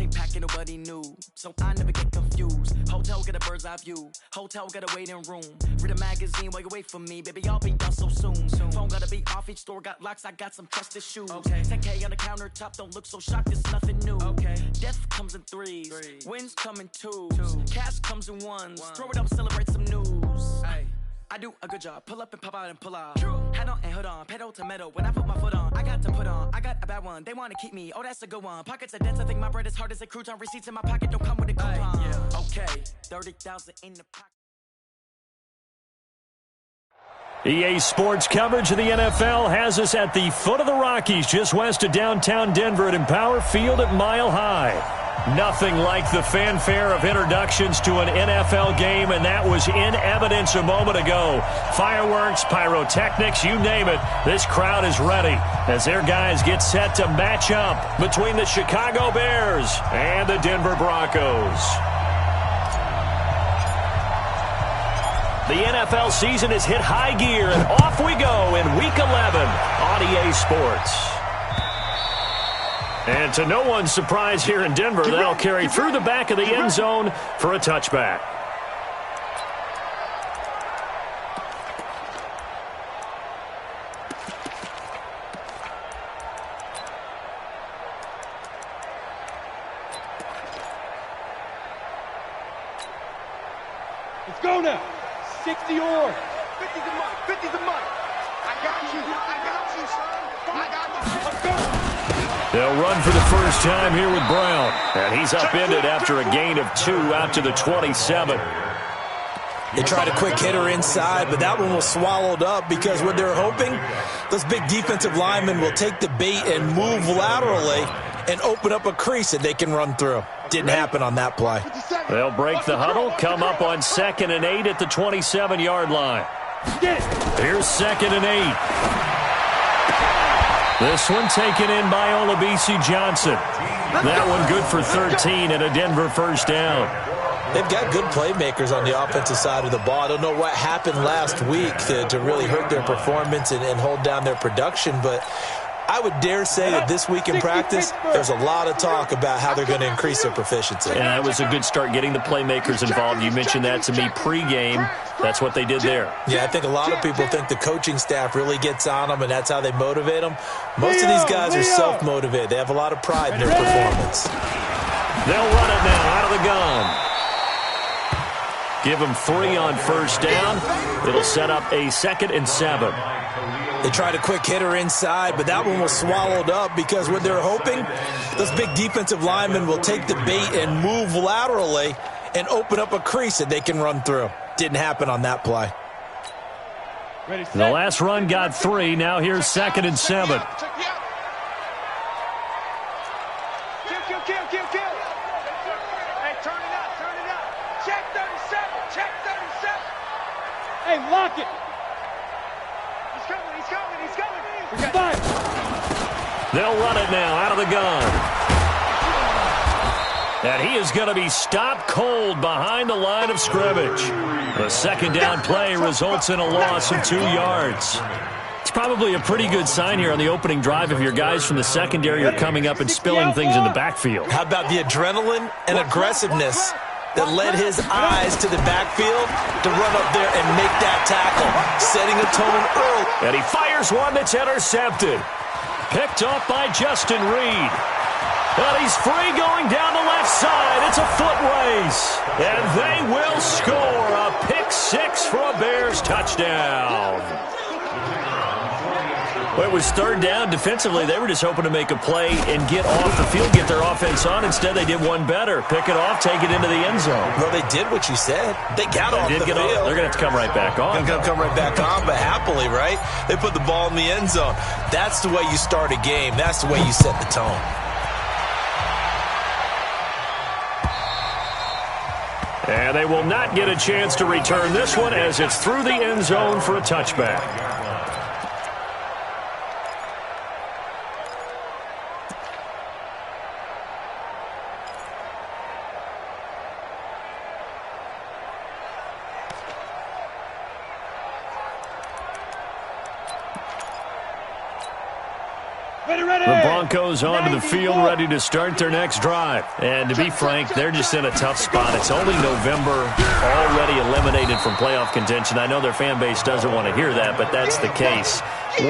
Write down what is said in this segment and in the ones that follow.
came packing, nobody knew, so I never get confused. Hotel got a bird's eye view, hotel got a waiting room. Read a magazine while you wait for me, baby, I'll be done so soon. Phone gotta be off, each store got locks, I got some trusted shoes. 10K on the countertop, don't look so shocked, it's nothing new. Death comes in threes, wins come in twos, cash comes in ones. Throw it up, celebrate some news. I do a good job, pull up and pop out and pull out. Head on and hood on, pedal to metal. When I put my foot on, I got to put on. I got a bad one, they want to keep me, oh that's a good one. Pockets are dense, I think my bread is hard as a crouton. Receipts in my pocket don't come with a coupon. Okay, 30,000 in the pocket. EA Sports coverage of the NFL has us at the foot of the Rockies, just west of downtown Denver at Empower Field at Mile High. Nothing like the fanfare of introductions to an NFL game, and that was in evidence a moment ago. Fireworks, pyrotechnics, you name it. This crowd is ready as their guys get set to match up between the Chicago Bears and the Denver Broncos. The NFL season has hit high gear, and off we go in Week 11 on EA Sports. And to no one's surprise here in Denver, they'll carry through the back of the end zone for a touchback. Let's go now. 60 or 50's a month. 50's a month. I got you. I got you, son. I got you. Let's go. They'll run for the first time here with Brown. And he's upended after a gain of 2 out to the 27. They tried a quick hitter inside, but that one was swallowed up because what they're hoping, those big defensive linemen will take the bait and move laterally and open up a crease that they can run through. Didn't happen on that play. They'll break the huddle, come up on 2nd and 8 at the 27-yard line. Here's 2nd and 8. This one taken in by Olabisi Johnson. That one good for 13 and a Denver first down. They've got good playmakers on the offensive side of the ball. I don't know what happened last week to really hurt their performance and hold down their production, but I would dare say that this week in practice, there's a lot of talk about how they're going to increase their proficiency. And that was a good start getting the playmakers involved. You mentioned that to me pregame. That's what they did there. Yeah, I think a lot of people think the coaching staff really gets on them, and that's how they motivate them. Most of these guys are self-motivated. They have a lot of pride in their performance. They'll run it now out of the gun. Give them 3 on first down. It'll set up a 2nd and 7. They tried a quick hitter inside, but that one was swallowed up because what they're hoping, those big defensive linemen will take the bait and move laterally and open up a crease that they can run through. Didn't happen on that play. The last run got 3. Now here's 2nd and 7. Hey, turn it up, turn it up. Check 37, check 37. Hey, lock it. He's coming, he's coming, he's coming. We got 5. They'll run it now out of the gun. And he is going to be stopped cold behind the line of scrimmage. The second down play results in a loss of 2 yards. It's probably a pretty good sign here on the opening drive if your guys from the secondary are coming up and spilling things in the backfield. How about the adrenaline and aggressiveness that led his eyes to the backfield to run up there and make that tackle, setting a tone early. And he fires one that's intercepted. Picked off by Justin Reed. And he's free going down the left side. It's a foot race. And they will score a pick-6 for a Bears touchdown. Well, it was 3rd down. Defensively, they were just hoping to make a play and get off the field, get their offense on. Instead, they did one better. Pick it off, take it into the end zone. Well, they did what you said. They got off the field. They're going to have to come right back on. They're going to come right back on, but happily, right? They put the ball in the end zone. That's the way you start a game. That's the way you set the tone. And they will not get a chance to return this one as it's through the end zone for a touchback. The Broncos onto the field, ready to start their next drive. And to be frank, they're just in a tough spot. It's only November, already eliminated from playoff contention. I know their fan base doesn't want to hear that, but that's the case.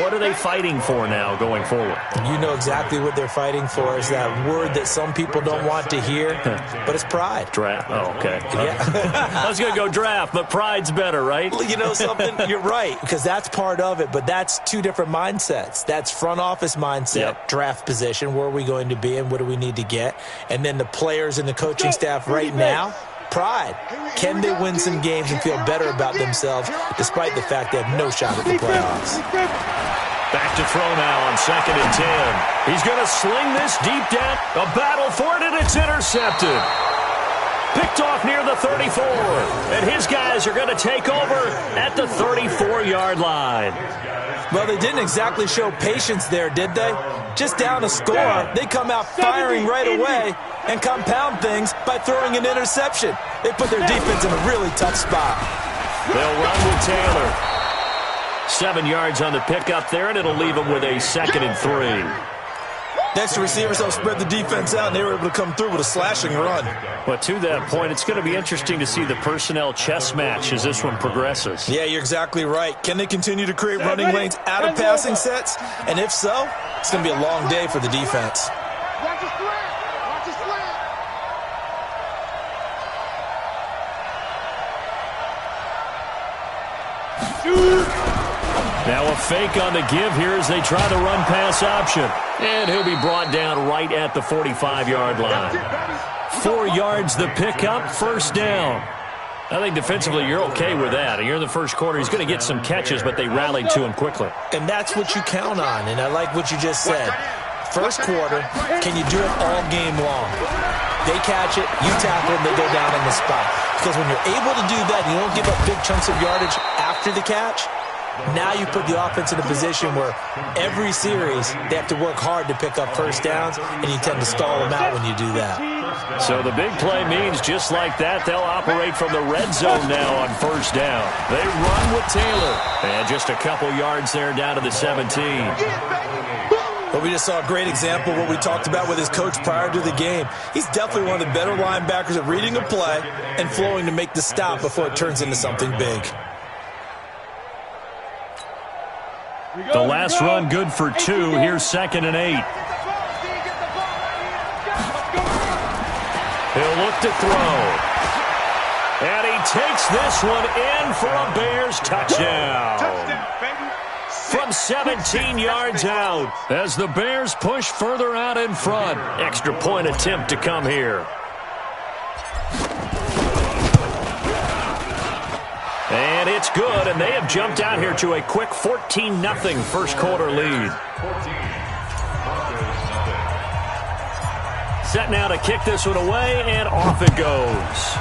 What are they fighting for now going forward? You know exactly what they're fighting for. Is that word that some people don't want to hear, but it's pride. Draft. Oh, okay. Yeah. I was going to go draft, but pride's better, right? Well, you know something? You're right, because that's part of it, but that's two different mindsets. That's front office mindset, draft position, where are we going to be and what do we need to get? And then the players and the coaching staff right now, pride. Can they win some games and feel better about themselves despite the fact they have no shot at the playoffs? Back to throw now on 2nd and 10. He's going to sling this deep down. A battle for it, and it's intercepted. Picked off near the 34. And his guys are going to take over at the 34-yard line. Well, they didn't exactly show patience there, did they? Just down a score, they come out firing right away and compound things by throwing an interception. They put their defense in a really tough spot. They'll run with Taylor. 7 yards on the pickup there, and it'll leave them with a 2nd and 3. Next, receivers helped spread the defense out, and they were able to come through with a slashing run. But to that point, it's going to be interesting to see the personnel chess match as this one progresses. Yeah, you're exactly right. Can they continue to create running lanes out of passing sets? And if so, it's going to be a long day for the defense. Watch the slant. Watch the slant. Now a fake on the give here as they try the run pass option. And he'll be brought down right at the 45-yard line. 4 yards the pickup, first down. I think defensively you're okay with that. You're in the first quarter. He's going to get some catches, but they rallied to him quickly. And that's what you count on, and I like what you just said. First quarter, can you do it all game long? They catch it, you tackle them, they go down on the spot. Because when you're able to do that, you don't give up big chunks of yardage after the catch. Now you put the offense in a position where every series they have to work hard to pick up first downs, and you tend to stall them out when you do that. So the big play means just like that, they'll operate from the red zone now on first down. They run with Taylor. And just a couple yards there down to the 17. But we just saw a great example of what we talked about with his coach prior to the game. He's definitely one of the better linebackers at reading a play and flowing to make the stop before it turns into something big. The last run good for 2. Here's 2nd and 8. He'll look to throw. And he takes this one in for a Bears touchdown. From 17 yards out as the Bears push further out in front. Extra point attempt to come here. And it's good, and they have jumped out here to a quick 14-0 first quarter lead. Set now to kick this one away, and off it goes.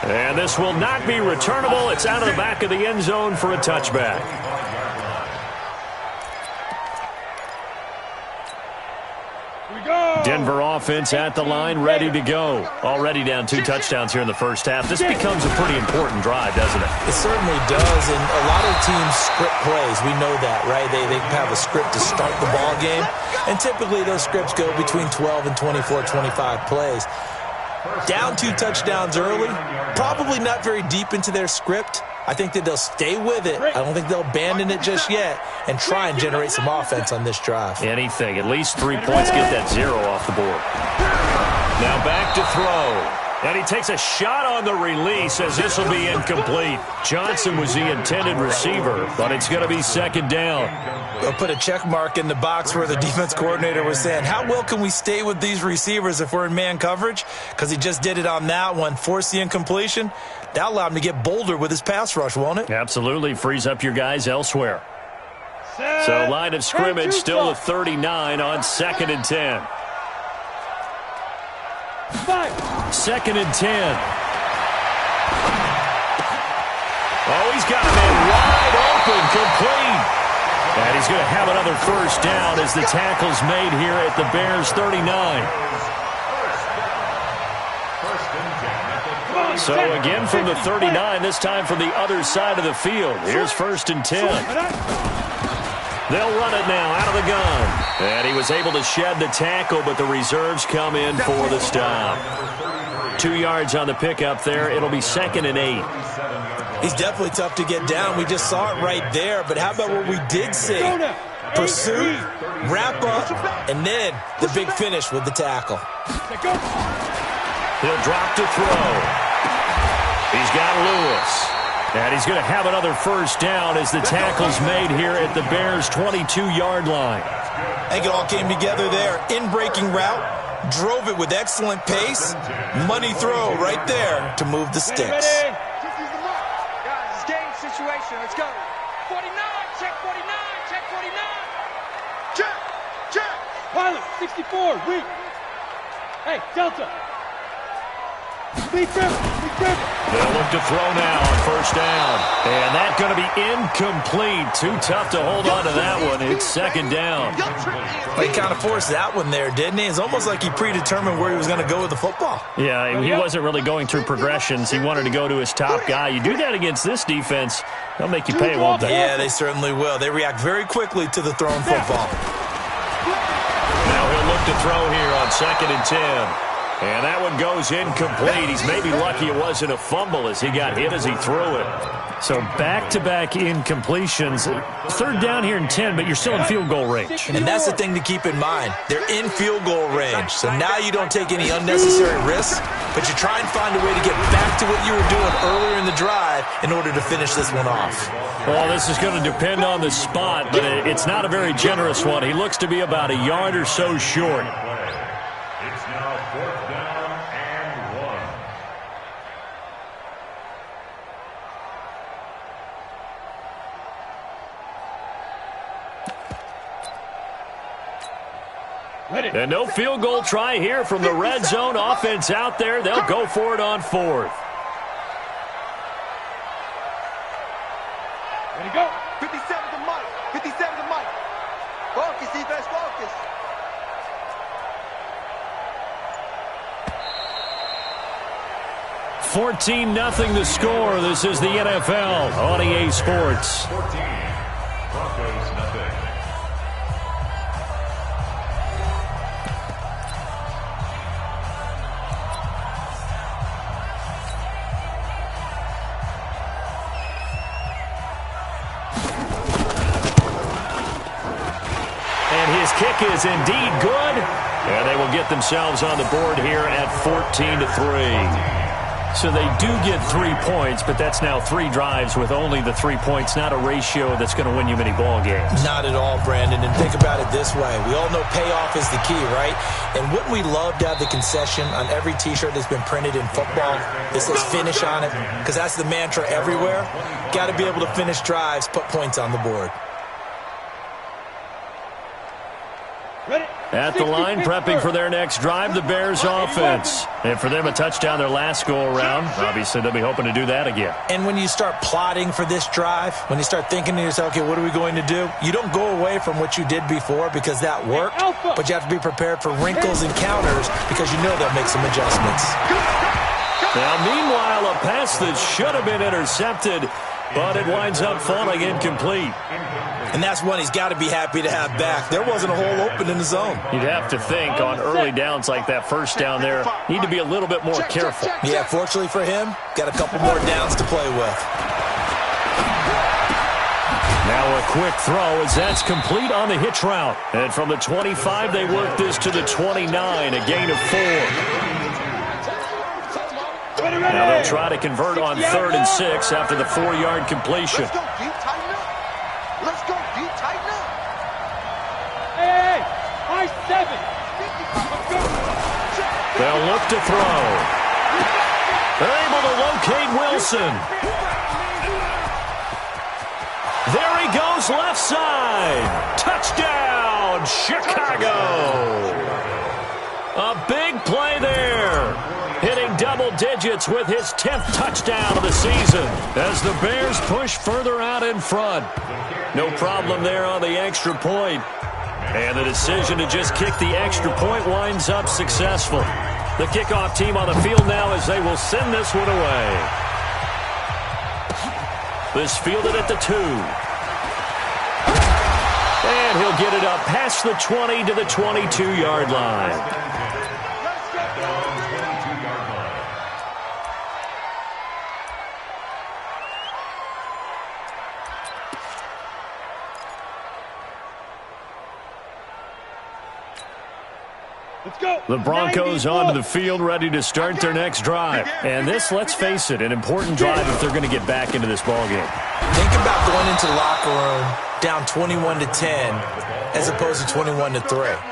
And this will not be returnable. It's out of the back of the end zone for a touchback. Denver offense at the line, ready to go. Already down 2 touchdowns here in the first half. This becomes a pretty important drive, doesn't it? It certainly does, and a lot of teams script plays. We know that, right? They have a script to start the ball game, and typically those scripts go between 12 and 24, 25 plays. Down 2 touchdowns early, probably not very deep into their script. I think that they'll stay with it. I don't think they'll abandon it just yet and try and generate some offense on this drive. Anything. At least 3 points. Get that 0 off the board. Now back to throw. And he takes a shot on the release as this will be incomplete. Johnson was the intended receiver, but it's going to be 2nd down. They'll put a check mark in the box where the defense coordinator was saying, how well can we stay with these receivers if we're in man coverage? Because he just did it on that one, forced the incompletion. That allowed him to get bolder with his pass rush, won't it? Absolutely. Frees up your guys elsewhere. So line of scrimmage still a 39 on 2nd and 10. 2nd and 10. Oh, he's got a man wide open, complete. And he's going to have another first down as the tackle's made here at the Bears 39. So again from the 39, this time from the other side of the field. Here's 1st and 10. They'll run it now out of the gun. And he was able to shed the tackle, but the reserves come in for the stop. 2 yards on the pickup there. It'll be 2nd and 8. He's definitely tough to get down. We just saw it right there. But how about what we did see? Pursuit, wrap up, and then the big finish with the tackle. He'll drop to throw. He's got Lewis. And he's going to have another 1st down as the tackle's made here at the Bears' 22-yard line. I think it all came together there. In-breaking route, drove it with excellent pace. Money throw right there to move the sticks. Guys, it's game situation. Let's go. 49, check 49, check 49. Check, check. Pilot, 64, weak. Hey, Delta. Big grip. They'll look to throw now on 1st down. And that's going to be incomplete. Too tough to hold on to that one. It's 2nd down. Well, he kind of forced that one there, didn't he? It's almost like he predetermined where he was going to go with the football. Yeah, he wasn't really going through progressions. He wanted to go to his top guy. You do that against this defense, they'll make you pay, won't they? Yeah, they certainly will. They react very quickly to the thrown football. Now he'll look to throw here on 2nd and 10. And that one goes incomplete. He's maybe lucky it wasn't a fumble as he got hit as he threw it. So back-to-back incompletions. 3rd down here and 10, but you're still in field goal range. And that's the thing to keep in mind. They're in field goal range. So now you don't take any unnecessary risks, but you try and find a way to get back to what you were doing earlier in the drive in order to finish this one off. Well, this is going to depend on the spot, but it's not a very generous one. He looks to be about a yard or so short. It's now 4th down and 1. Ready. And no field goal try here from the red zone offense out there. They'll go for it on 4th. Ready, go. 57 to Mike. 57 to Mike. Focus, defense, focus. $14-0 the score. This is the NFL on EA Sports. 14. Broncos nothing. And his kick is indeed good. And they will get themselves on the board here at 14-3. So they do get 3 points, but that's now 3 drives with only the 3 points, not a ratio that's going to win you many ball games. Not at all, Brandon. And think about it this way. We all know payoff is the key, right? And wouldn't we love to have the concession on every T-shirt that's been printed in football that says finish on it? Because that's the mantra everywhere. Got to be able to finish drives, put points on the board. At the line, prepping for their next drive, the Bears offense. And for them, a touchdown their last go-around. Obviously, they'll be hoping to do that again. And when you start plotting for this drive, when you start thinking to yourself, okay, what are we going to do? You don't go away from what you did before because that worked, but you have to be prepared for wrinkles and counters because you know they'll make some adjustments. Now, meanwhile, a pass that should have been intercepted, but it winds up falling incomplete. And that's one he's got to be happy to have back. There wasn't a hole open in the zone. You'd have to think on early downs like that, 1st down there, need to be a little bit more careful. Yeah, fortunately for him, got a couple more downs to play with. Now a quick throw as that's complete on the hitch route. And from the 25, they work this to the 29, a gain of 4. Now they'll try to convert on 3rd and 6 after the 4-yard completion. Let's go, deep, tighten up. Let's go, deep, tighten up. Hey, high 7. They'll look to throw. They're able to locate Wilson. There he goes, left side. Touchdown, Chicago. A big play there. Hitting double digits with his 10th touchdown of the season as the Bears push further out in front. No problem there on the extra point. And the decision to just kick the extra point winds up successful. The kickoff team on the field now as they will send this one away. This fielded at the 2. And he'll get it up past the 20 to the 22-yard line. The Broncos onto the field, ready to start their next drive. And this, let's face it, an important drive if they're going to get back into this ballgame. Think about going into the locker room down 21-10 as opposed to 21-3.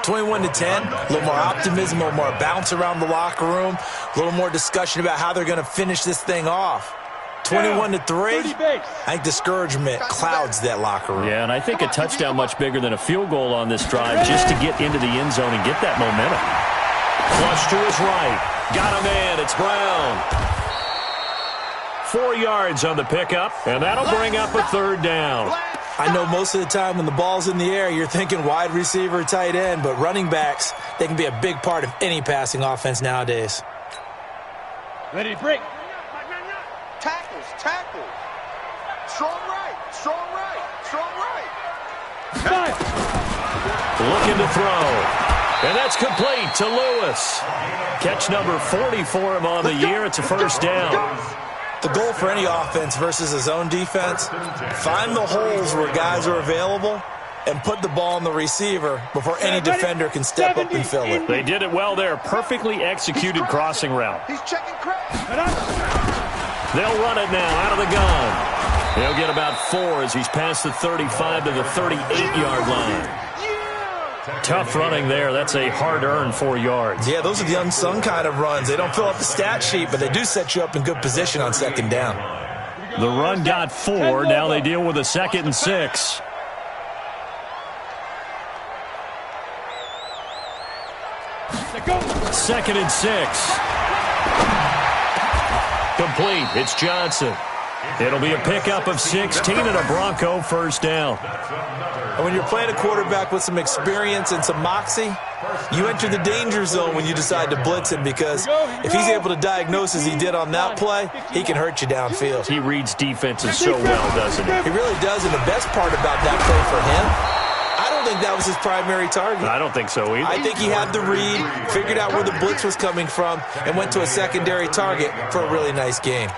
21-10, a little more optimism, a little more bounce around the locker room, a little more discussion about how they're going to finish this thing off. 21-3, I think discouragement clouds that locker room. Yeah, and I think a touchdown much bigger than a field goal on this drive just to get into the end zone and get that momentum. Flush to his right. Got a man. It's Brown. 4 yards on the pickup, and that'll bring up a third down. I know most of the time when the ball's in the air, you're thinking wide receiver, tight end, but running backs, they can be a big part of any passing offense nowadays. Ready to break. Tackles. Strong right. Looking to throw. And that's complete to Lewis. Catch number 40 for him on the year. It's a first down. The goal for any offense versus a zone defense, find the holes where guys are available and put the ball on the receiver before any defender can step up and fill it. They did it well there. Perfectly executed crossing route. He's checking crack. They'll run it now out of the gun. He'll get about 4 as he's past the 35 to the 38-yard line. Tough running there. That's a hard-earned 4 yards. Yeah, those are the unsung kind of runs. They don't fill up the stat sheet, but they do set you up in good position on second down. The run got 4. Now they deal with a 2nd and 6. Second and 6. Complete. It's Johnson. It'll be a pickup of 16 and a Bronco first down. And when you're playing a quarterback with some experience and some moxie, you enter the danger zone when you decide to blitz him, because if he's able to diagnose as he did on that play, he can hurt you downfield. He reads defenses so well, doesn't he? He really does, and the best part about that play for him, I don't think that was his primary target. I don't think so either. I think he had the read, figured out where the blitz was coming from, and went to a secondary target for a really nice gain.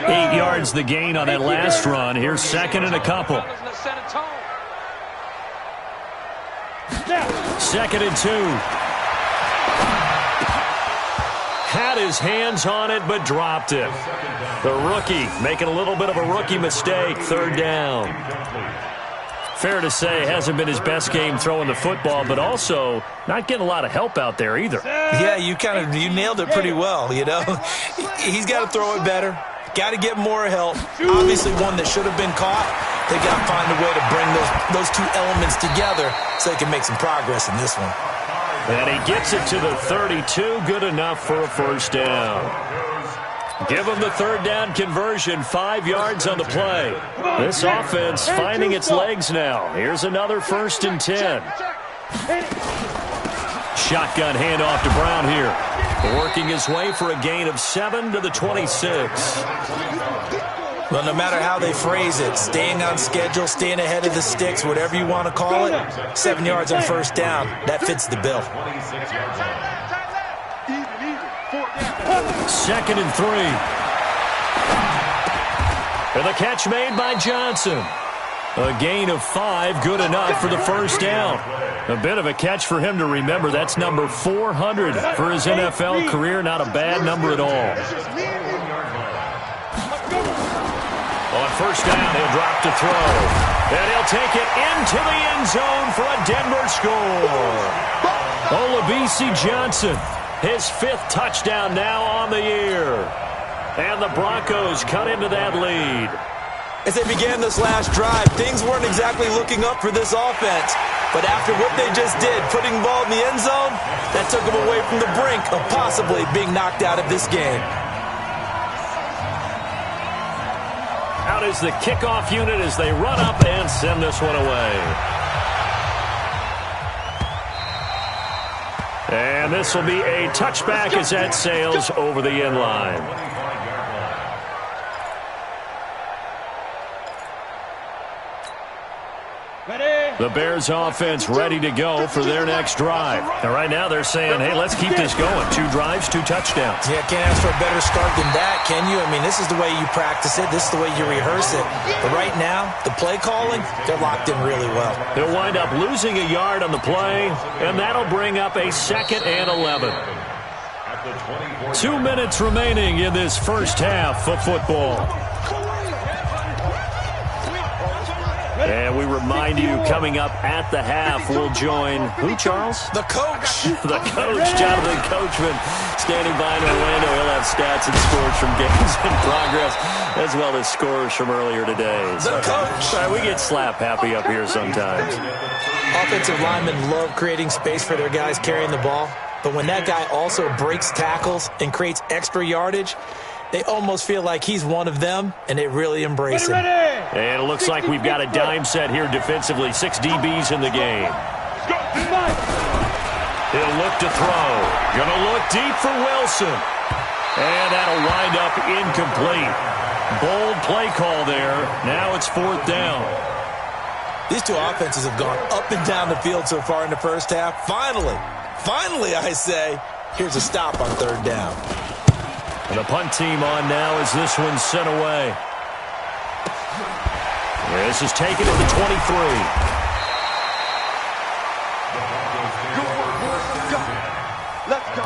8 yards the gain on that last run. Here's 2nd and a couple. 2nd and 2. Had his hands on it, but dropped it. The rookie making a little bit of a rookie mistake. 3rd down. Fair to say, hasn't been his best game throwing the football, but also not getting a lot of help out there either. Yeah, you nailed it pretty well, you know. He's got to throw it better. Got to get more help. Obviously one that should have been caught. They got to find a way to bring those two elements together so they can make some progress in this one. And he gets it to the 32. Good enough for a first down. Give him the 3rd down conversion. 5 yards on the play. This offense finding its legs now. Here's another 1st and 10. Shotgun handoff to Brown here. Working his way for a gain of 7 to the 26. Well, no matter how they phrase it, staying on schedule, staying ahead of the sticks, whatever you want to call it, 7 yards on first down, that fits the bill. 2nd and 3. And the catch made by Johnson. A gain of 5, good enough for the first down. A bit of a catch for him to remember. That's number 400 for his NFL career. Not a bad number at all. On first down, he'll drop to throw. And he'll take it into the end zone for a Denver score. Olabisi Johnson, his 5th touchdown now on the year. And the Broncos cut into that lead. As they began this last drive, things weren't exactly looking up for this offense. But after what they just did, putting the ball in the end zone, that took them away from the brink of possibly being knocked out of this game. Out is the kickoff unit as they run up and send this one away. And this will be a touchback as that sails over the end line. The Bears offense ready to go for their next drive. And right now they're saying, hey, let's keep this going. 2 drives, 2 touchdowns. Yeah, can't ask for a better start than that, can you? I mean, this is the way you practice it. This is the way you rehearse it. But right now, the play calling, they're locked in really well. They'll wind up losing a yard on the play, and that'll bring up a 2nd and 11. 2 minutes remaining in this first half of football. And we remind you, coming up at the half, we'll join who, Charles? The coach. The coach, Jonathan Coachman, standing by in Orlando. He'll have stats and scores from games in progress, as well as scores from earlier today. The coach. All right, we get slap happy up here sometimes. Offensive linemen love creating space for their guys carrying the ball. But when that guy also breaks tackles and creates extra yardage, they almost feel like he's one of them, and they really embrace him. And it looks like we've got a dime set here defensively. 6 DBs in the game. He'll look to throw. Gonna look deep for Wilson. And that'll wind up incomplete. Bold play call there. Now it's 4th down. These two offenses have gone up and down the field so far in the first half. Finally, I say, here's a stop on 3rd down. And the punt team on now as this one's sent away. This is taken at the 23. Let's go.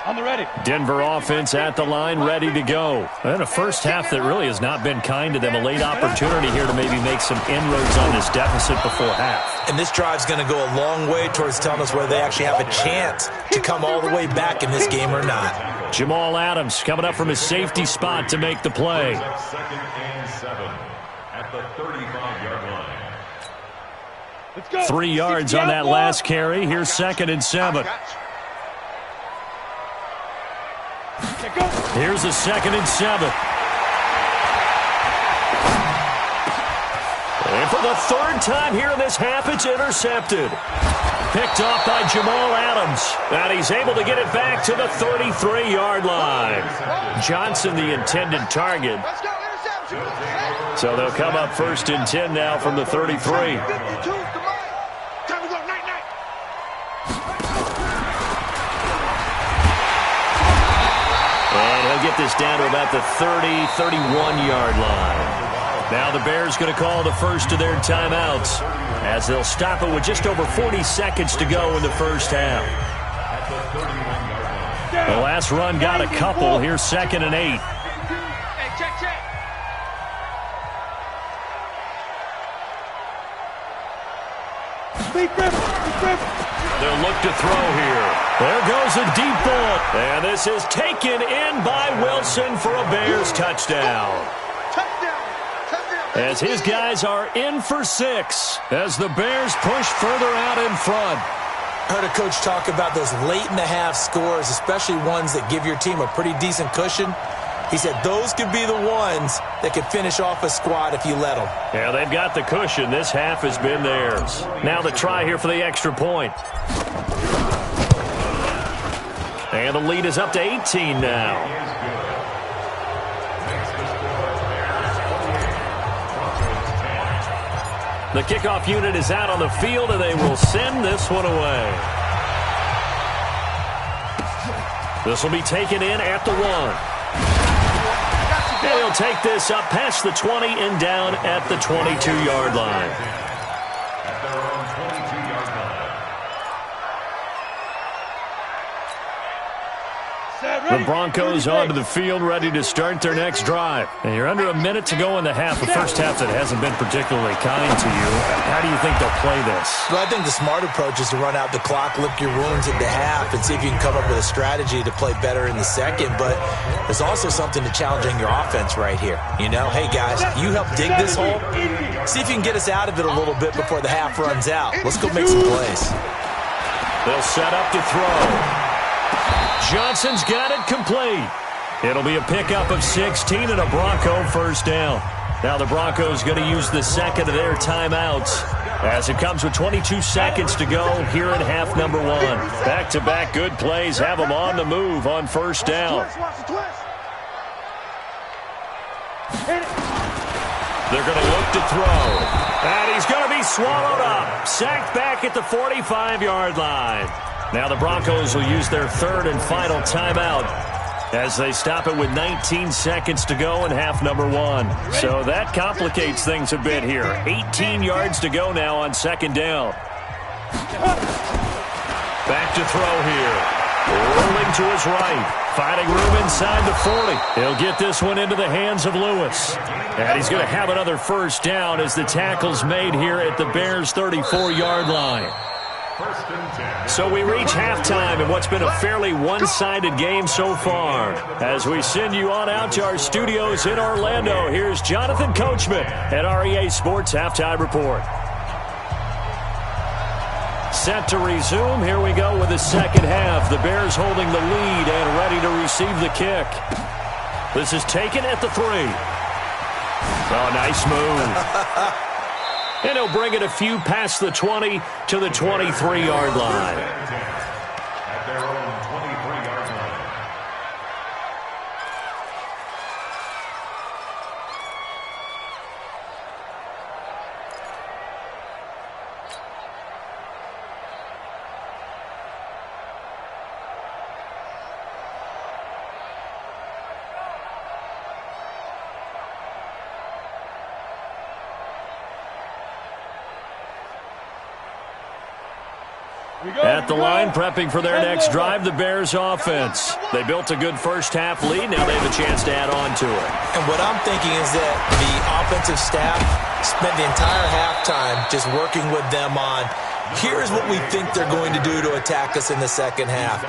On the ready. Denver offense at the line, ready to go. And a first half that really has not been kind to them. A late opportunity here to maybe make some inroads on this deficit before half. And this drive's going to go a long way towards telling us whether they actually have a chance to come all the way back in this game or not. Jamal Adams coming up from his safety spot to make the play. 2nd and 7 at the 35-yard line. Let's go. 3 yards on that last carry. Here's 2nd and 7. Here's a 2nd and 7. And for the 3rd time here in this half, it's intercepted. Picked off by Jamal Adams. And he's able to get it back to the 33-yard line. Johnson, the intended target. So they'll come up 1st and 10 now from the 33. Get this down to about the 30-31-yard line. Now the Bears going to call the first of their timeouts as they'll stop it with just over 40 seconds to go in the first half. The last run got a couple. Here's 2nd and 8. Hey, check. They'll look to throw here. There goes a deep ball. And this is taken in by Wilson for a Bears touchdown. As his guys are in for 6 as the Bears push further out in front. I heard a coach talk about those late-in-the-half scores, especially ones that give your team a pretty decent cushion. He said those could be the ones that could finish off a squad if you let them. Yeah, they've got the cushion. This half has been theirs. Now the try here for the extra point. And the lead is up to 18 now. The kickoff unit is out on the field, and they will send this one away. This will be taken in at the 1. And he'll take this up past the 20 and down at the 22-yard line. At their own 22-yard line. The Broncos onto the field, ready to start their next drive. And you're under a minute to go in the half, a first half that hasn't been particularly kind to you. How do you think they'll play this? Well, I think the smart approach is to run out the clock, lick your wounds at the half, and see if you can come up with a strategy to play better in the second. But there's also something to challenging your offense right here. You know, hey, guys, you help dig this hole. See if you can get us out of it a little bit before the half runs out. Let's go make some plays. They'll set up to throw. Johnson's got it complete. It'll be a pickup of 16 and a Bronco first down. Now the Broncos going to use the second of their timeouts as it comes with 22 seconds to go here in half number one. Back-to-back good plays have them on the move on first down. They're going to look to throw. And he's going to be swallowed up. Sacked back at the 45-yard line. Now the Broncos will use their third and final timeout as they stop it with 19 seconds to go in half number one. So that complicates things a bit here. 18 yards to go now on second down. Back to throw here. Rolling to his right. Finding room inside the 40. He'll get this one into the hands of Lewis. And he's going to have another first down as the tackle's made here at the Bears' 34-yard line. So we reach halftime in what's been a fairly one-sided game so far. As we send you on out to our studios in Orlando, here's Jonathan Coachman at REA Sports Halftime Report. Set to resume. Here we go with the second half. The Bears holding the lead and ready to receive the kick. This is taken at the 3. Oh, nice move. And he'll bring it a few past the 20 to the 23-yard line. At their own 23-yard line. At the line, prepping for their next drive, the Bears offense. They built a good first-half lead. Now they have a chance to add on to it. And what I'm thinking is that the offensive staff spent the entire halftime just working with them on, here's what we think they're going to do to attack us in the second half.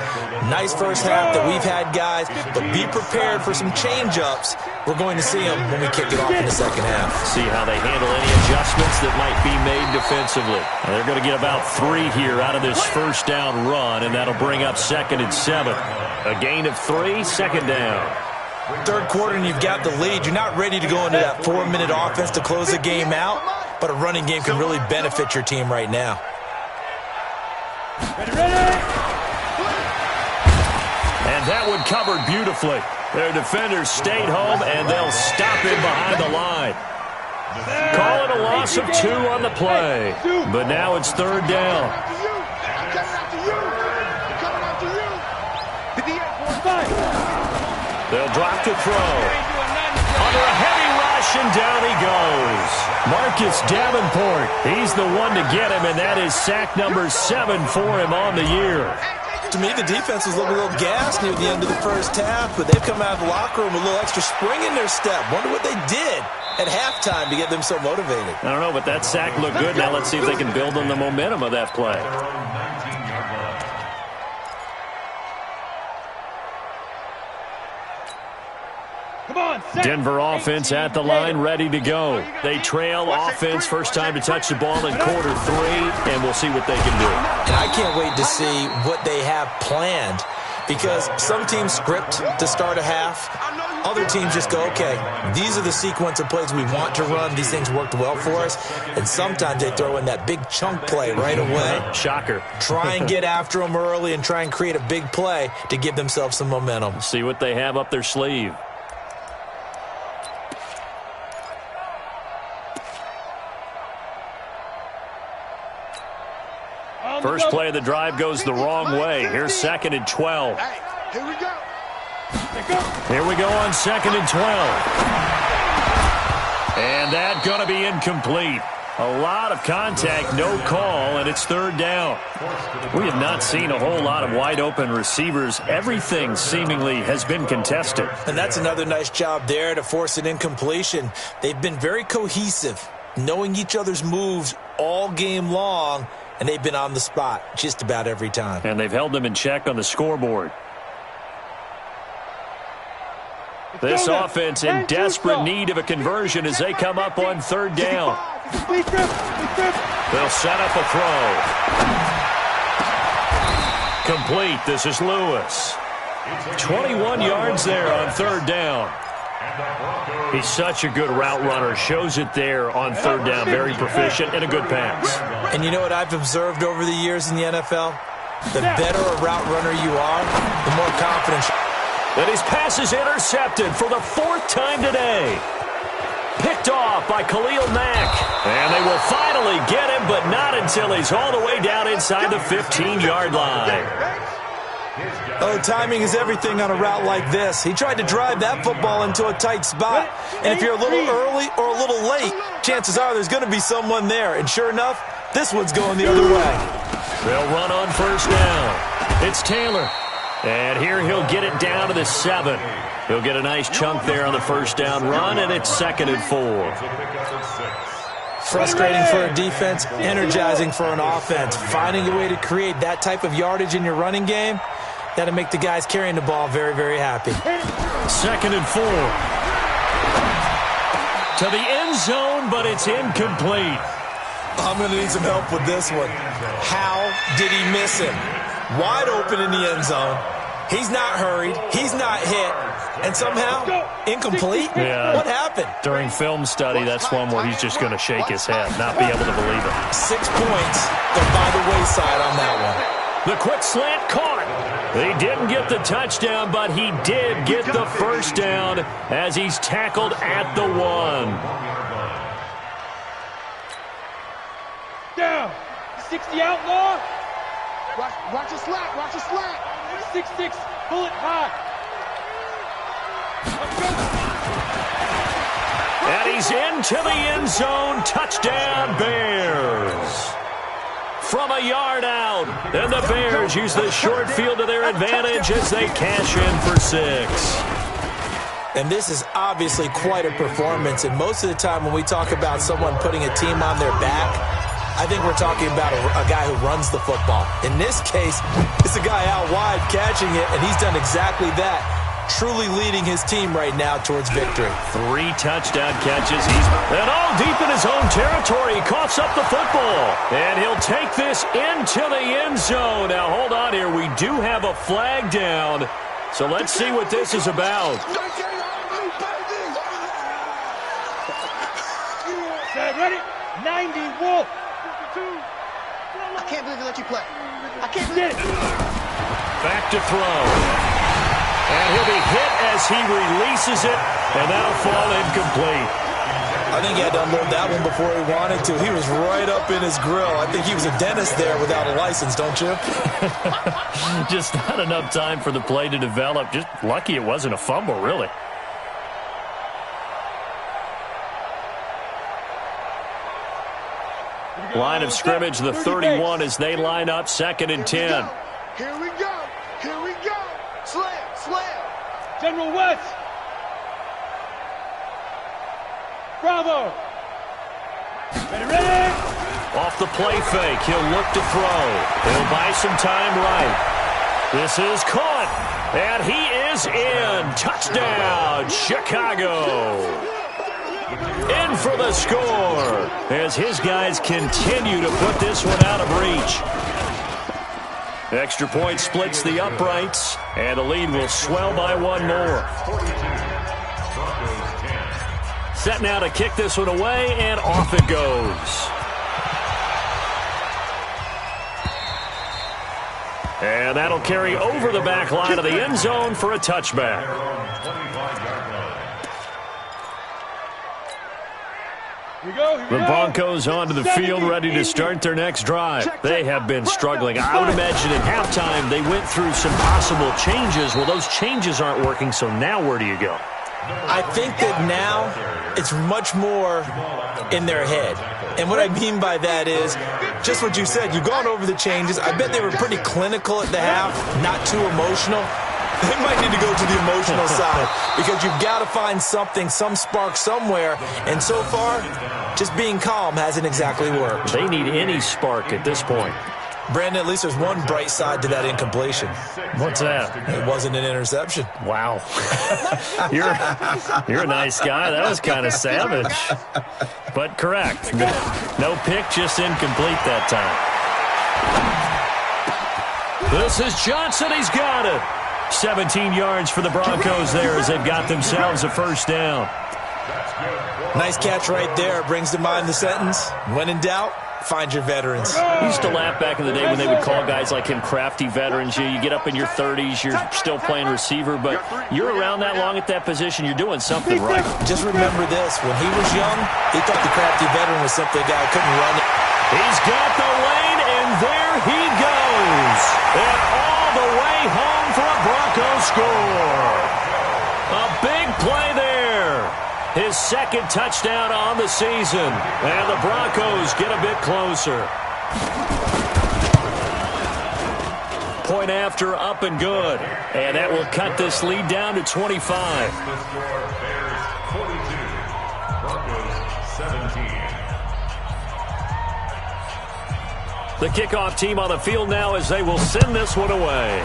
Nice first half that we've had, guys, but be prepared for some change-ups. We're going to see them when we kick it off in the second half. See how they handle any adjustments that might be made defensively. And they're going to get about 3 here out of this first down run, and that'll bring up 2nd and 7. A gain of 3, second down. Third quarter and you've got the lead. You're not ready to go into that 4-minute offense to close the game out, but a running game can really benefit your team right now. And that one covered beautifully. Their defenders stayed home, and they'll stop him behind the line. Call it a loss of 2 on the play. But now it's third down. They'll drop to throw. Under a heavy rush, and down he goes. Marcus Davenport, he's the one to get him, and that is sack number 7 for him on the year. To me, the defense was looking a little gassed near the end of the first half, but they've come out of the locker room with a little extra spring in their step. Wonder what they did at halftime to get them so motivated. I don't know, but that sack looked good. Now let's see if they can build on the momentum of that play. Denver offense at the line, ready to go. They trail offense, first time to touch the ball in quarter 3, and we'll see what they can do. And I can't wait to see what they have planned, because some teams script to start a half. Other teams just go, okay, these are the sequence of plays we want to run. These things worked well for us. And sometimes they throw in that big chunk play right away. Shocker. Try and get after them early and try and create a big play to give themselves some momentum. See what they have up their sleeve. First play of the drive goes the wrong way. Here's 2nd and 12. Here we go. Here we go on 2nd and 12. And that's going to be incomplete. A lot of contact, no call, and it's third down. We have not seen a whole lot of wide-open receivers. Everything seemingly has been contested. And that's another nice job there to force an incompletion. They've been very cohesive, knowing each other's moves all game long, and they've been on the spot just about every time. And they've held them in check on the scoreboard. This offense in desperate need of a conversion as they come up on third down. They'll set up a throw. Complete. This is Lewis. 21 yards there on third down. He's such a good route runner. Shows it there on third down. Very proficient and a good pass. And you know what I've observed over the years in the NFL? The better a route runner you are, the more confidence. And his pass is intercepted for the fourth time today. Picked off by Khalil Mack. And they will finally get him, but not until he's all the way down inside the 15-yard line. Oh, timing is everything on a route like this. He tried to drive that football into a tight spot. And if you're a little early or a little late, chances are there's going to be someone there. And sure enough, this one's going the other way. They'll run on first down. It's Taylor. And here he'll get it down to the 7. He'll get a nice chunk there on the first down run, and it's 2nd and 4. Frustrating for a defense, energizing for an offense. Finding a way to create that type of yardage in your running game, that'll make the guys carrying the ball very, very happy. 2nd and 4. To the end zone, but it's incomplete. I'm going to need some help with this one. How did he miss him? Wide open in the end zone. He's not hurried. He's not hit. And somehow, incomplete? Yeah. What happened? During film study, that's one where he's just going to shake his head, not be able to believe it. 6 points go by the wayside on that one. The quick slant caught. He didn't get the touchdown, but he did get the first down as he's tackled at the 1. Down. 60 outlaw. Watch your slack. Watch your slack. 6-6. Bullet high. And he's into the end zone. Touchdown, Bears. From a yard out. And the Bears use the short field to their advantage as they cash in for 6. And this is obviously quite a performance. And most of the time when we talk about someone putting a team on their back, I think we're talking about a guy who runs the football. In this case, it's a guy out wide catching it, and he's done exactly that, truly leading his team right now towards victory. 3 touchdown catches. And all deep in his own territory. He coughs up the football. And he'll take this into the end zone. Now, hold on here. We do have a flag down. So let's see what this is about. Ready? 90 Wolf. I can't believe they let you play. I can't believe it. Back to throw. And he'll be hit as he releases it, and that'll fall incomplete. I think he had to unload that one before he wanted to. He was right up in his grill. I think he was a dentist there without a license, don't you? Just not enough time for the play to develop. Just lucky it wasn't a fumble, really. Line of scrimmage, the 31 as they line up, 2nd and 10. Here we go. Here we go. Slam, slam. General West. Bravo. Ready. Off the play fake, he'll look to throw. He'll buy some time right. This is caught, and he is in. Touchdown, Chicago. In for the score as his guys continue to put this one out of reach. Extra point splits the uprights, and the lead will swell by 1 more. Set now to kick this one away, and off it goes. And that'll carry over the back line of the end zone for a touchback. The Broncos onto the field, ready to start their next drive. They have been struggling. I would imagine at halftime they went through some possible changes. Well, those changes aren't working, so now where do you go? I think that now it's much more in their head. And what I mean by that is just what you said. You've gone over the changes. I bet they were pretty clinical at the half, not too emotional. They might need to go to the emotional side because you've got to find something, some spark somewhere. And so far, just being calm hasn't exactly worked. They need any spark at this point. Brandon, at least there's one bright side to that incompletion. What's that? It wasn't an interception. Wow. You're a nice guy. That was kind of savage. But correct. No pick, just incomplete that time. This is Johnson. He's got it. 17 yards for the Broncos there as they've got themselves a first down. Nice catch right there. Brings to mind the sentence, when in doubt, find your veterans. I used to laugh back in the day when they would call guys like him crafty veterans. You get up in your 30s, you're still playing receiver, but you're around that long at that position, you're doing something right. Just remember this. When he was young, he thought the crafty veteran was simply a guy who couldn't run it. He's got the lane, and there he goes. And all the way home for a Broncos score. A big play there. His second touchdown on the season. And the Broncos get a bit closer. Point after, up and good. And that will cut this lead down to 25. The score, Bears 42, Broncos 17. The kickoff team on the field now as they will send this one away.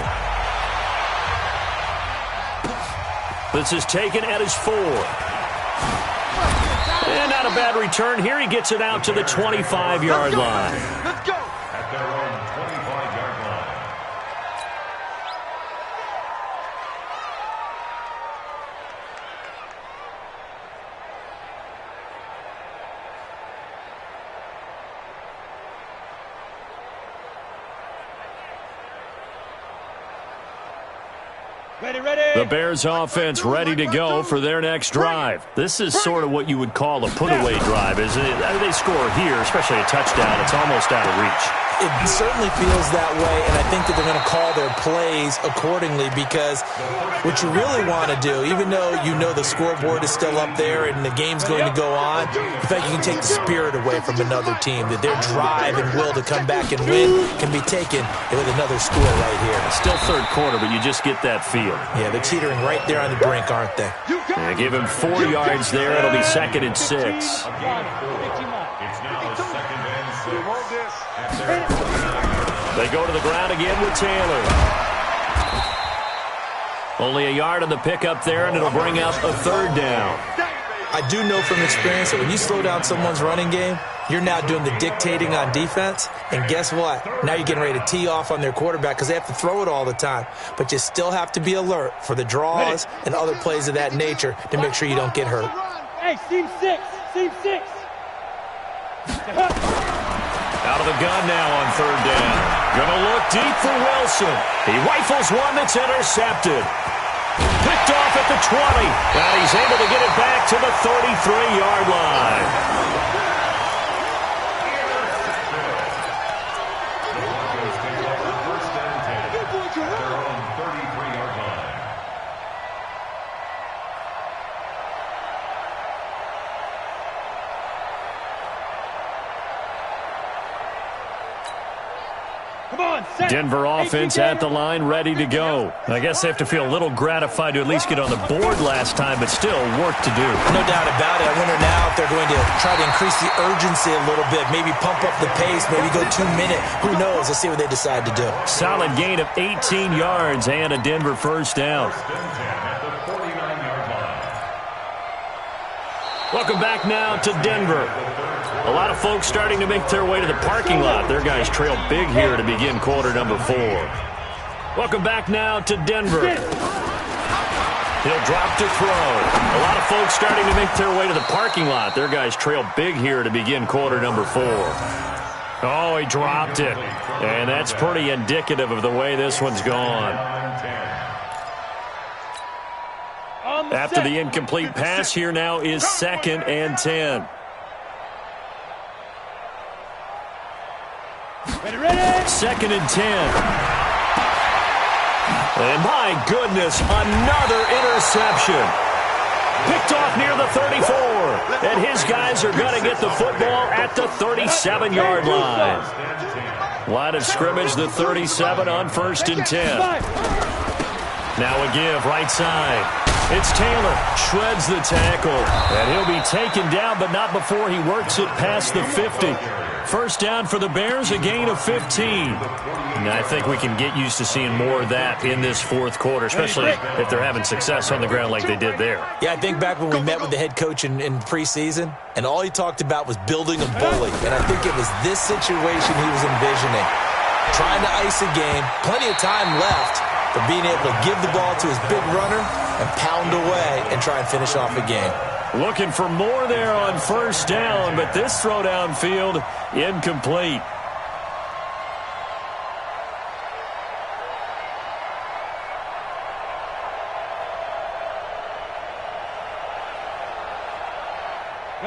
This is taken at his 4. And not a bad return here. He gets it out to the 25-yard line. Let's go. At their own 25-yard line. Ready. The Bears offense ready to go for their next drive. This is sort of what you would call a put-away drive, isn't it? They score here, especially a touchdown. It's almost out of reach. It certainly feels that way, and I think that they're going to call their plays accordingly because what you really want to do, even though you know the scoreboard is still up there and the game's going to go on, in fact, you can take the spirit away from another team, that their drive and will to come back and win can be taken with another score right here. Still third quarter, but you just get that feel. Yeah, they're teetering right there on the brink, aren't they? They give him 4 yards there. It'll be 2nd and 6. It's now 2nd and 6. They go to the ground again with Taylor. Only a yard on the pickup there, and it'll bring up a 3rd down. I do know from experience that when you slow down someone's running game, you're now doing the dictating on defense. And guess what? Now you're getting ready to tee off on their quarterback because they have to throw it all the time. But you still have to be alert for the draws and other plays of that nature to make sure you don't get hurt. Hey, seam 6. Out of the gun now on 3rd down. Gonna look deep for Wilson. He rifles one that's intercepted. Picked off at the 20. And he's able to get it back to the 33-yard line. Denver offense at the line, ready to go. I guess they have to feel a little gratified to at least get on the board last time, but still work to do. No doubt about it. I wonder now if they're going to try to increase the urgency a little bit, maybe pump up the pace, maybe go 2-minute. Who knows? Let's see what they decide to do. Solid gain of 18 yards and a Denver first down. Welcome back now to Denver. A lot of folks starting to make their way to the parking lot. Their guys trail big here to begin quarter number 4. Welcome back now to Denver. He'll drop to throw. A lot of folks starting to make their way to the parking lot. Their guys trail big here to begin quarter number 4. Oh, he dropped it. And that's pretty indicative of the way this one's gone. After the incomplete pass, here now is 2nd and 10. Ready. 2nd and 10. And my goodness, another interception. Picked off near the 34. And his guys are going to get the football at the 37-yard line. Line of scrimmage, the 37 on 1st and 10. Now a give, right side. It's Taylor, shreds the tackle. And he'll be taken down, but not before he works it past the 50. First down for the Bears, a gain of 15. And I think we can get used to seeing more of that in this 4th quarter, especially if they're having success on the ground like they did there. Yeah, I think back when we met with the head coach in preseason, and all he talked about was building a bully. And I think it was this situation he was envisioning. Trying to ice a game, plenty of time left, but being able to give the ball to his big runner and pound away and try and finish off a game. Looking for more there on first down, but this throw downfield incomplete.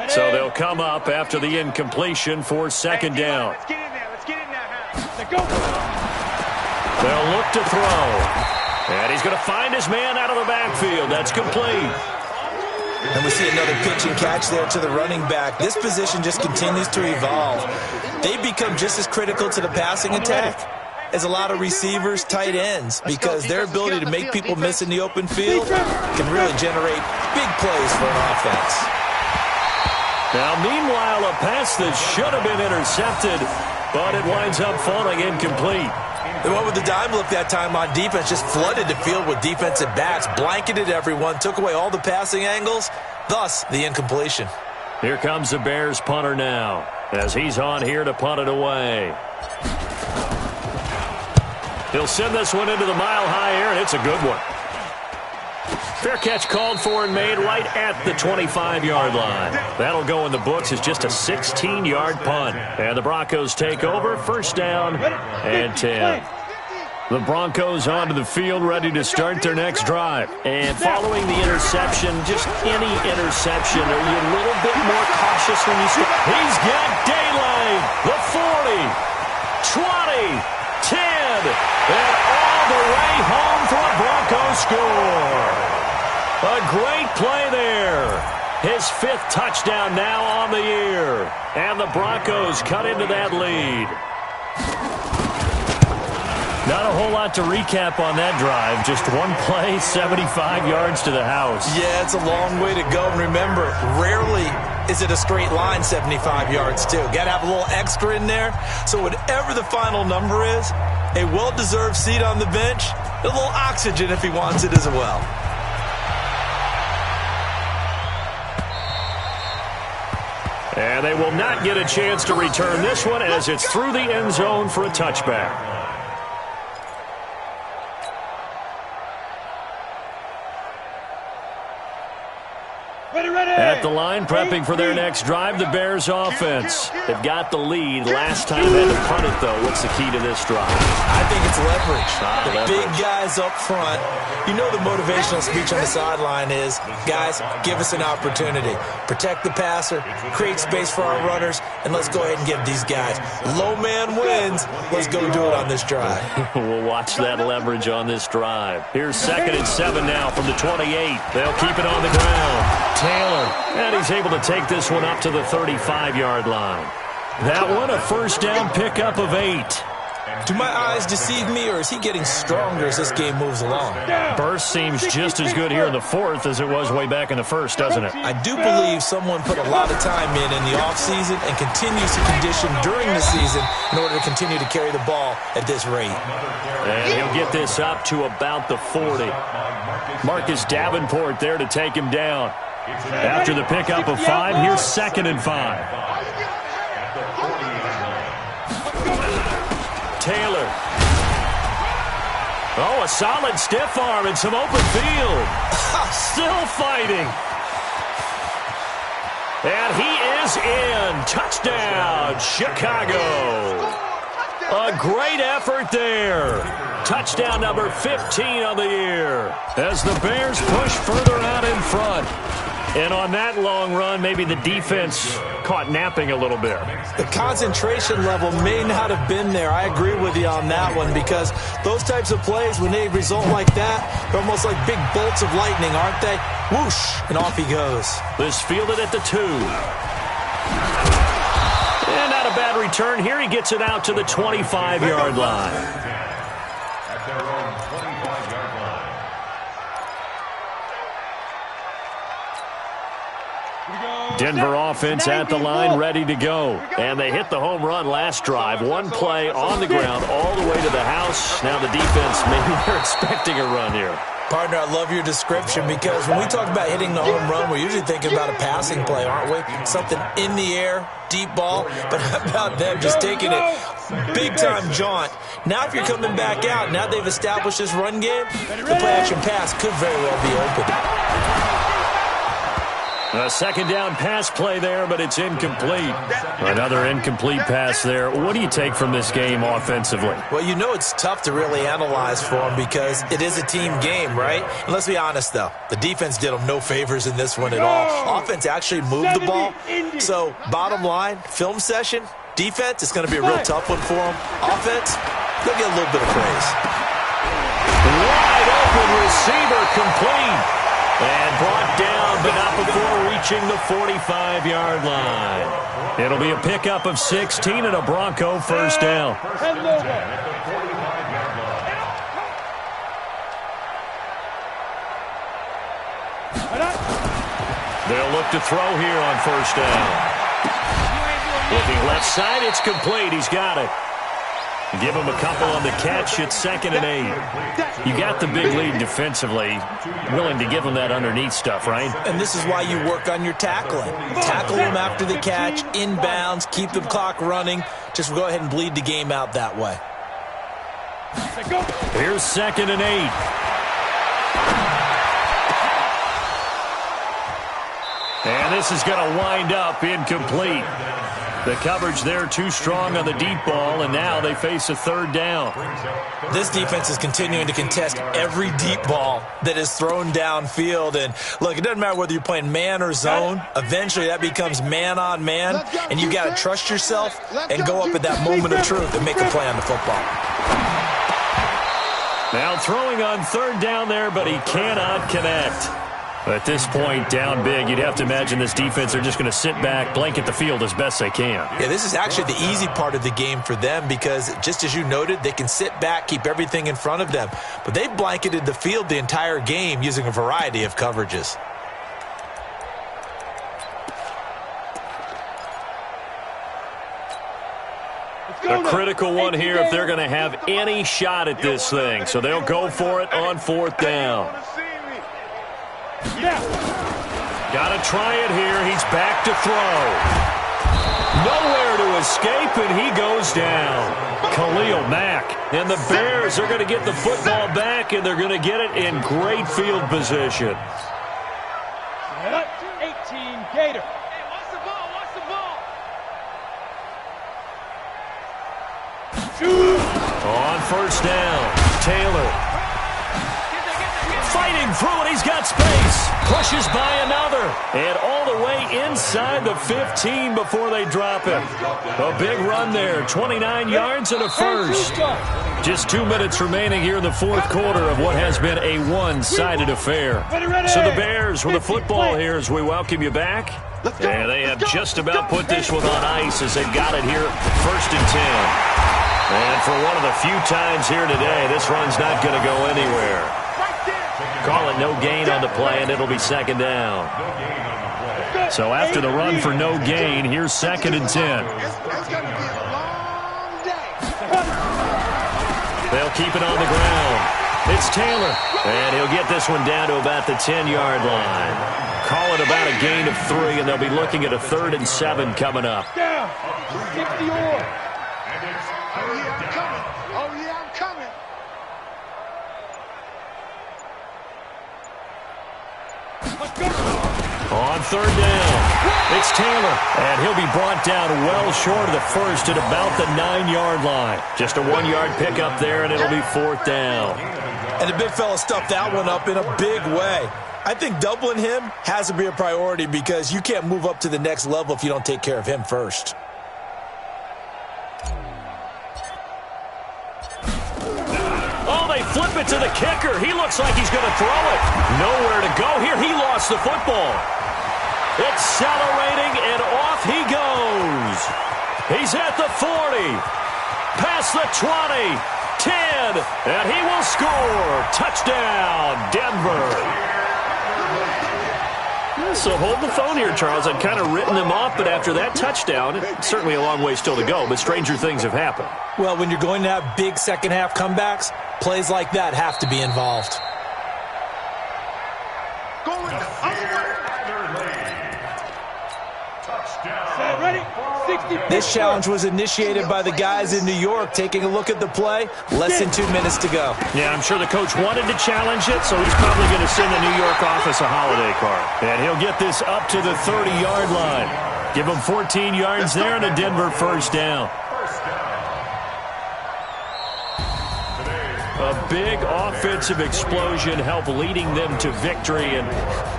So they'll come up after the incompletion for second down. Let's get in there. Let's get in there, Harris. Let's go. They'll look to throw. And he's going to find his man out of the backfield. That's complete. And we see another pitch and catch there to the running back. This position just continues to evolve. They become just as critical to the passing attack as a lot of receivers, tight ends, because their ability to make people miss in the open field can really generate big plays for an offense. Now, meanwhile, a pass that should have been intercepted, but it winds up falling incomplete. They went with the dime look that time on defense, just flooded the field with defensive backs, blanketed everyone, took away all the passing angles, thus the incompletion. Here comes the Bears punter now, as he's on here to punt it away. He'll send this one into the mile-high air, and it's a good one. Fair catch called for and made right at the 25-yard line. That'll go in the books as just a 16-yard punt. And the Broncos take over, first down and 10. The Broncos onto the field, ready to start their next drive. And following the interception, just any interception, are you a little bit more cautious when you start? He's got daylight. The 40, 20, 10, and all the way home for a Broncos score. A great play there. His fifth touchdown now on the year. And the Broncos cut into that lead. Not a whole lot to recap on that drive. Just one play, 75 yards to the house. Yeah, it's a long way to go. And remember, rarely is it a straight line 75 yards, too. Got to have a little extra in there. So whatever the final number is, a well-deserved seat on the bench, a little oxygen if he wants it as well. And they will not get a chance to return this one as it's through the end zone for a touchback. At the line, prepping for their next drive, the Bears offense. They've got the lead. Last time had to punt it, though. What's the key to this drive? I think it's leverage. Big guys up front. You know the motivational speech on the sideline is, guys, give us an opportunity. Protect the passer, create space for our runners, and let's go ahead and give these guys. Low man wins. Let's go do it on this drive. We'll watch that leverage on this drive. Here's 2nd and 7 now from the 28. They'll keep it on the ground. Taylor. And he's able to take this one up to the 35-yard line. That one, a first down pickup of 8. Do my eyes deceive me, or is he getting stronger as this game moves along? Burst seems just as good here in the 4th as it was way back in the 1st, doesn't it? I do believe someone put a lot of time in the offseason and continues to condition during the season in order to continue to carry the ball at this rate. And he'll get this up to about the 40. Marcus Davenport there to take him down. After the pickup of 5, here's 2nd and 5. Taylor. Oh, a solid stiff arm and some open field. Still fighting. And he is in. Touchdown, Chicago. A great effort there. Touchdown number 15 on the year as the Bears push further out in front. And on that long run, maybe the defense caught napping a little bit. The concentration level may not have been there. I agree with you on that one, because those types of plays, when they result like that, they're almost like big bolts of lightning, aren't they? Whoosh, and off he goes. This fielded at the 2. And not a bad return. Here he gets it out to the 25-yard line. At their own 25-yard line. Denver offense at the line, ready to go. And they hit the home run last drive. One play on the ground all the way to the house. Now the defense, maybe they're expecting a run here. Partner, I love your description because when we talk about hitting the home run, we're usually thinking about a passing play, aren't we? Something in the air, deep ball. But how about them just taking it big-time jaunt? Now if you're coming back out, now they've established this run game, the play-action pass could very well be open. A second down pass play there, but it's incomplete. Another incomplete pass there. What do you take from this game offensively? Well, you know it's tough to really analyze for them because it is a team game, right? And let's be honest, though. The defense did them no favors in this one at all. Offense actually moved the ball. So, bottom line, film session, defense, it's going to be a real tough one for them. Offense, they'll get a little bit of praise. Wide open receiver complete. And brought down, but not before reaching the 45-yard line. It'll be a pickup of 16 and a Bronco first down. They'll look to throw here on first down. Looking left side, it's complete. He's got it. Give him a couple on the catch. It's 2nd and 8. You got the big lead defensively. Willing to give him that underneath stuff, right? And this is why you work on your tackling. Tackle them after the catch, inbounds, keep the clock running. Just go ahead and bleed the game out that way. Here's 2nd and 8. And this is going to wind up incomplete. The coverage there too strong on the deep ball, and now they face a 3rd down. This defense is continuing to contest every deep ball that is thrown downfield. And, look, it doesn't matter whether you're playing man or zone. Eventually that becomes man-on-man, and you got to trust yourself and go up at that moment of truth and make a play on the football. Now throwing on 3rd down there, but he cannot connect. At this point, down big, you'd have to imagine this defense are just going to sit back, blanket the field as best they can. Yeah, this is actually the easy part of the game for them because, just as you noted, they can sit back, keep everything in front of them. But they've blanketed the field the entire game using a variety of coverages. A critical one here if they're going to have any shot at this thing. So they'll go for it on 4th down. Got to try it here. He's back to throw. Nowhere to escape, and he goes down. Khalil Mack. And the Bears are going to get the football back, and they're going to get it in great field position. 18 Gator. Hey, watch the ball, watch the ball. On first down, Taylor. Fighting through it, he's got space. Pushes by another. And all the way inside the 15 before they drop it. A big run there, 29 yards and a first. Just 2 minutes remaining here in the 4th quarter of what has been a one-sided affair. So the Bears with the football here as we welcome you back. And they have just about put this one on ice as they've got it here, 1st and 10. And for one of the few times here today, this run's not going to go anywhere. Call it no gain on the play, and it'll be 2nd down. So after the run for no gain, here's 2nd and 10. They'll keep it on the ground. It's Taylor, and he'll get this one down to about the 10-yard line. Call it about a gain of 3, and they'll be looking at a 3rd and 7 coming up. Down. 50-yard. On 3rd down, it's Taylor, and he'll be brought down well short of the first at about the 9-yard line. Just a 1-yard pickup there, and it'll be 4th down. And the big fella stuffed that one up in a big way. I think doubling him has to be a priority because you can't move up to the next level if you don't take care of him first. Flip it to the kicker. He looks like he's going to throw it. Nowhere to go here. He lost the football. Accelerating, and off he goes. He's at the 40. Past the 20. 10. And he will score. Touchdown, Denver. So hold the phone here, Charles. I'd kind of written them off, but after that touchdown, certainly a long way still to go, but stranger things have happened. Well, when you're going to have big second-half comebacks, plays like that have to be involved. Set, ready? 60. This challenge was initiated by the guys in New York. Taking a look at the play, less than 2 minutes to go. Yeah, I'm sure the coach wanted to challenge it, so he's probably going to send the New York office a holiday card. And he'll get this up to the 30-yard line. Give him 14 yards there and a Denver first down. A big offensive explosion helped leading them to victory. And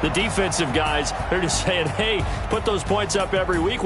the defensive guys, they're just saying, hey, put those points up every week.